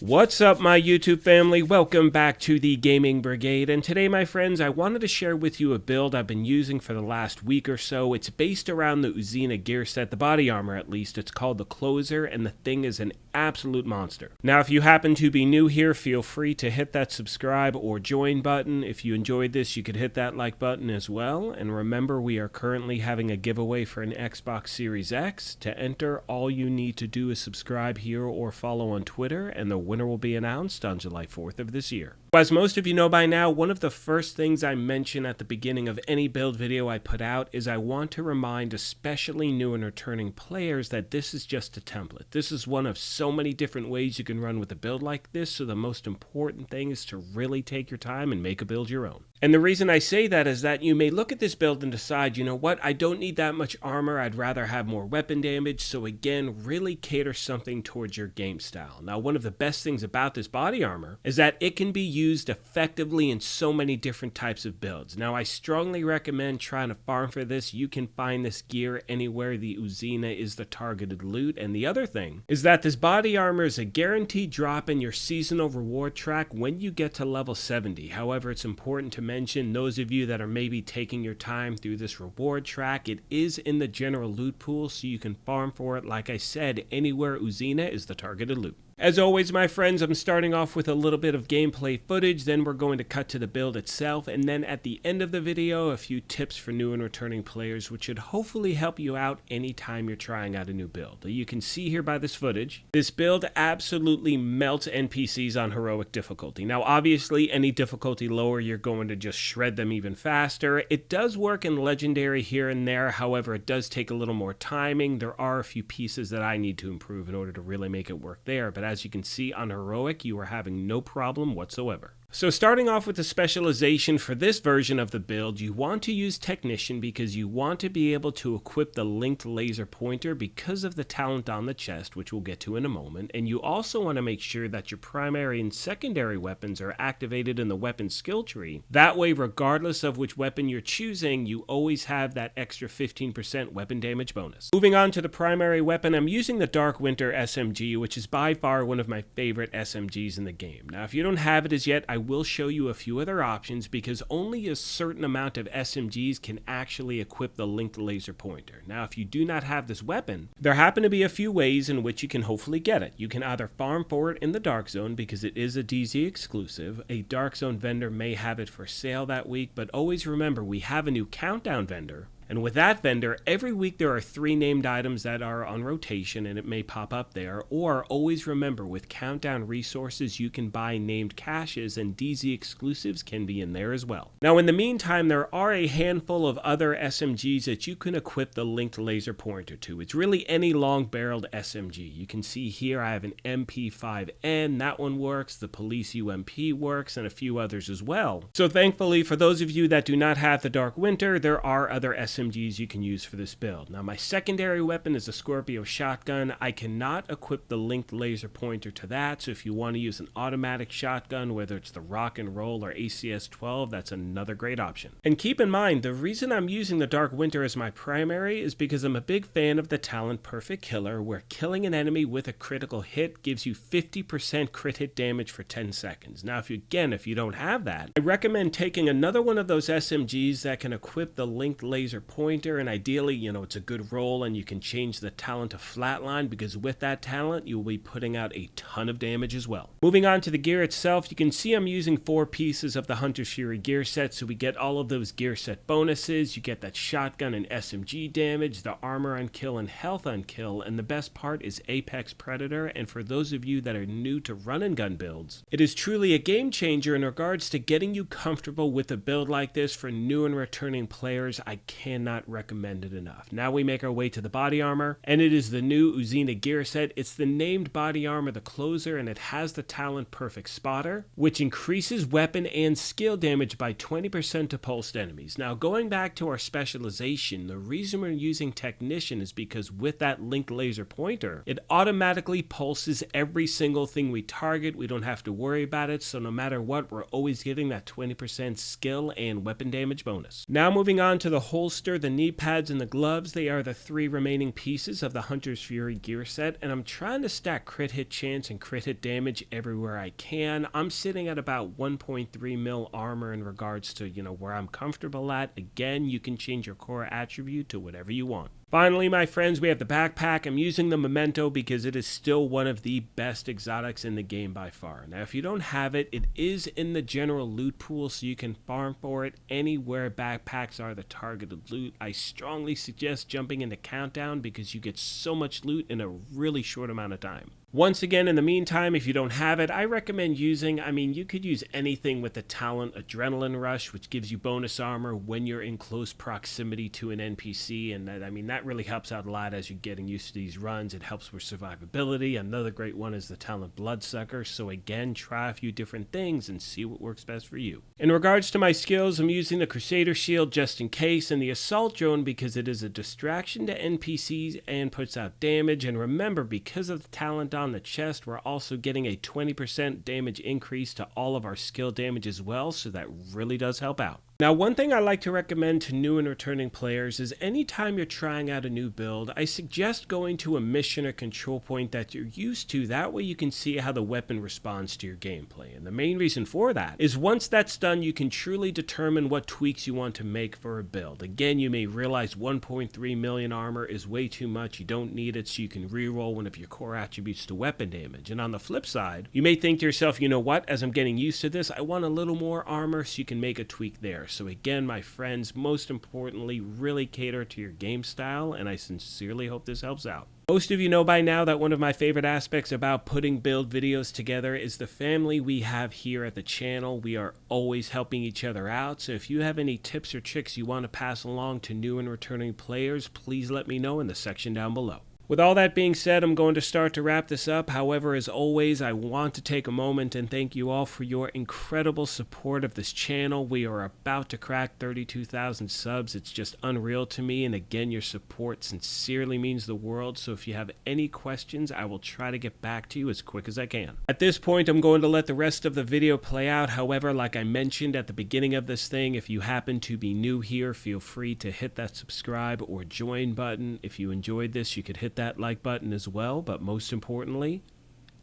What's up, my YouTube family? Welcome back to the Gaming Brigade, and today, my friends, I wanted to share with you a build I've been using for the last week or so. It's based around the UZINA gear set, the body armor at least. It's called the Closer, and the thing is an absolute monster. Now, if you happen to be new here, feel free to hit that subscribe or join button. If you enjoyed this, you could hit that like button as well. And remember, we are currently having a giveaway for an Xbox Series X. To enter, all you need to do is subscribe here or follow on Twitter, and the winner will be announced on July 4th of this year. As most of you know by now, one of the first things I mention at the beginning of any build video I put out is I want to remind especially new and returning players that this is just a template. This is one of so many different ways you can run with a build like this, so the most important thing is to really take your time and make a build your own. And the reason I say that is that you may look at this build and decide, you know what, I don't need that much armor, I'd rather have more weapon damage, so again, really cater something towards your game style. Now, one of the best things about this body armor is that it can be used effectively in so many different types of builds. Now, I strongly recommend trying to farm for this. You can find this gear anywhere the UZINA is the targeted loot, and the other thing is that this body armor is a guaranteed drop in your seasonal reward track when you get to level 70. However, it's important to mention, those of you that are maybe taking your time through this reward track, it is in the general loot pool, so you can farm for it, like I said, anywhere UZINA is the targeted loot. As always, my friends, I'm starting off with a little bit of gameplay footage, then we're going to cut to the build itself, and then at the end of the video, a few tips for new and returning players, which should hopefully help you out anytime you're trying out a new build. You can see here by this footage, this build absolutely melts NPCs on heroic difficulty. Now, obviously, any difficulty lower, you're going to just shred them even faster. It does work in legendary here and there, however, it does take a little more timing. There are a few pieces that I need to improve in order to really make it work there, but as you can see on heroic, you are having no problem whatsoever. So starting off with the specialization for this version of the build, you want to use Technician because you want to be able to equip the linked laser pointer because of the talent on the chest, which we'll get to in a moment, and you also want to make sure that your primary and secondary weapons are activated in the weapon skill tree. That way, regardless of which weapon you're choosing, you always have that extra 15% weapon damage bonus. Moving on to the primary weapon, I'm using the Dark Winter SMG, which is by far one of my favorite SMGs in the game. Now, if you don't have it as yet, I will show you a few other options because only a certain amount of SMGs can actually equip the linked laser pointer. Now, if you do not have this weapon, there happen to be a few ways in which you can hopefully get it. You can either farm for it in the Dark Zone because it is a DZ exclusive. A Dark Zone vendor may have it for sale that week, but always remember we have a new countdown vendor. And with that vendor, every week there are 3 named items that are on rotation and it may pop up there. Or always remember, with Countdown resources, you can buy named caches and DZ exclusives can be in there as well. Now, in the meantime, there are a handful of other SMGs that you can equip the linked laser pointer to. It's really any long-barreled SMG. You can see here I have an MP5N, that one works, the Police UMP works, and a few others as well. So thankfully, for those of you that do not have the Dark Winter, there are other SMGs you can use for this build. Now, my secondary weapon is a Scorpio shotgun. I cannot equip the linked laser pointer to that, so if you want to use an automatic shotgun, whether it's the Rock and Roll or ACS-12, that's another great option. And keep in mind, the reason I'm using the Dark Winter as my primary is because I'm a big fan of the talent Perfect Killer, where killing an enemy with a critical hit gives you 50% crit hit damage for 10 seconds. Now, if you don't have that, I recommend taking another one of those SMGs that can equip the linked laser pointer, and ideally, it's a good roll and you can change the talent to flatline because with that talent, you'll be putting out a ton of damage as well. Moving on to the gear itself, you can see I'm using 4 pieces of the Hunter's Fury gear set, so we get all of those gear set bonuses. You get that shotgun and SMG damage, the armor on kill and health on kill, and the best part is Apex Predator, and for those of you that are new to run and gun builds, it is truly a game changer in regards to getting you comfortable with a build like this. For new and returning players, I cannot recommend it enough. Now we make our way to the body armor, and it is the new UZINA gear set. It's the named body armor, the Closer, and it has the talent Perfect Spotter, which increases weapon and skill damage by 20% to pulsed enemies. Now, going back to our specialization, the reason we're using Technician is because with that linked laser pointer, it automatically pulses every single thing we target. We don't have to worry about it, so no matter what, we're always getting that 20% skill and weapon damage bonus. Now moving on to the whole holster, the knee pads, and the gloves, they are the 3 remaining pieces of the Hunter's Fury gear set, and I'm trying to stack crit hit chance and crit hit damage everywhere I can. I'm sitting at about 1.3 mil armor in regards to, where I'm comfortable at. Again, you can change your core attribute to whatever you want. Finally, my friends, we have the backpack. I'm using the Memento because it is still one of the best exotics in the game by far. Now, if you don't have it, it is in the general loot pool, so you can farm for it anywhere backpacks are the targeted loot. I strongly suggest jumping into Countdown because you get so much loot in a really short amount of time. Once again, in the meantime, if you don't have it, I recommend using, you could use anything with the talent Adrenaline Rush, which gives you bonus armor when you're in close proximity to an NPC, and that really helps out a lot as you're getting used to these runs. It helps with survivability. Another great one is the talent Bloodsucker, so again, try a few different things and see what works best for you. In regards to my skills, I'm using the Crusader Shield just in case, and the Assault Drone because it is a distraction to NPCs and puts out damage, and remember, because of the talent on the chest, we're also getting a 20% damage increase to all of our skill damage as well, so that really does help out. Now, one thing I like to recommend to new and returning players is anytime you're trying out a new build, I suggest going to a mission or control point that you're used to. That way you can see how the weapon responds to your gameplay. And the main reason for that is once that's done, you can truly determine what tweaks you want to make for a build. Again, you may realize 1.3 million armor is way too much. You don't need it, so you can reroll one of your core attributes to weapon damage. And on the flip side, you may think to yourself, you know what, as I'm getting used to this, I want a little more armor, so you can make a tweak there. So again, my friends, most importantly, really cater to your game style, and I sincerely hope this helps out. Most of you know by now that one of my favorite aspects about putting build videos together is the family we have here at the channel. We are always helping each other out, so if you have any tips or tricks you want to pass along to new and returning players, please let me know in the section down below. With all that being said, I'm going to start to wrap this up. However, as always, I want to take a moment and thank you all for your incredible support of this channel. We are about to crack 32,000 subs. It's just unreal to me, and again, your support sincerely means the world. So if you have any questions, I will try to get back to you as quick as I can. At this point, I'm going to let the rest of the video play out. However, like I mentioned at the beginning of this thing, if you happen to be new here, feel free to hit that subscribe or join button. If you enjoyed this, you could hit that like button as well, but most importantly,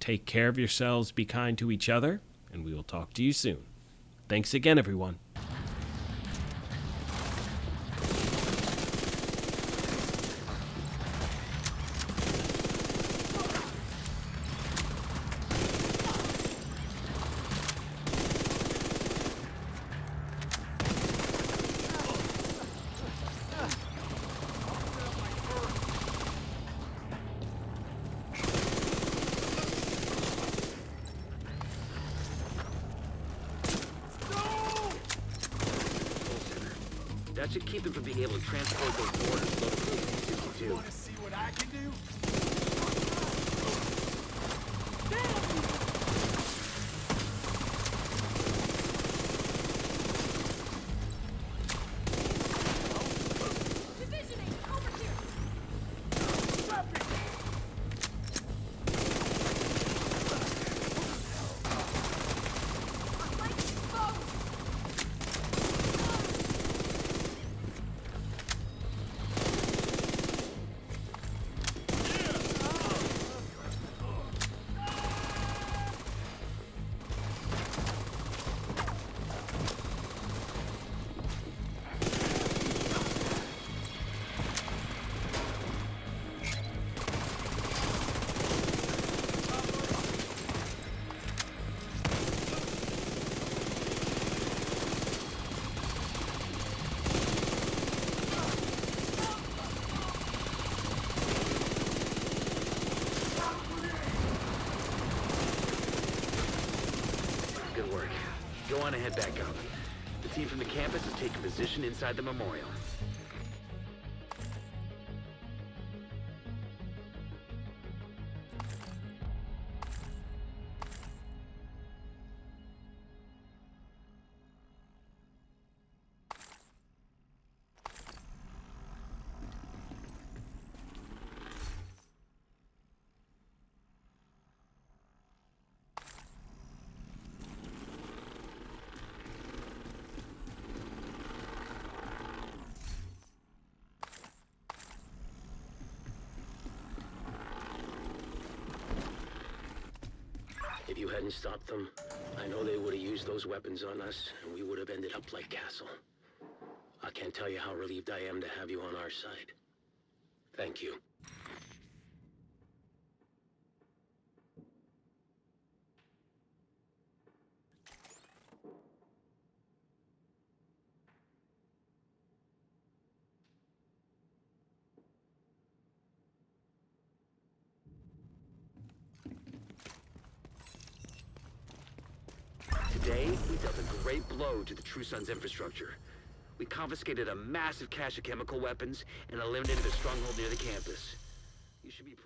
take care of yourselves, be kind to each other, and we will talk to you soon. Thanks again, everyone. That should keep them from being able to transport those orders loaded with U-52. Want to see what I can do? Good work. Go on and head back up. The team from the campus has taken position inside the memorial. you hadn't stopped them, I know they would have used those weapons on us, and we would have ended up like Castle. I can't tell you how relieved I am to have you on our side. Thank you. Today, we dealt a great blow to the True Sun's infrastructure. We confiscated a massive cache of chemical weapons and eliminated a stronghold near the campus. You should be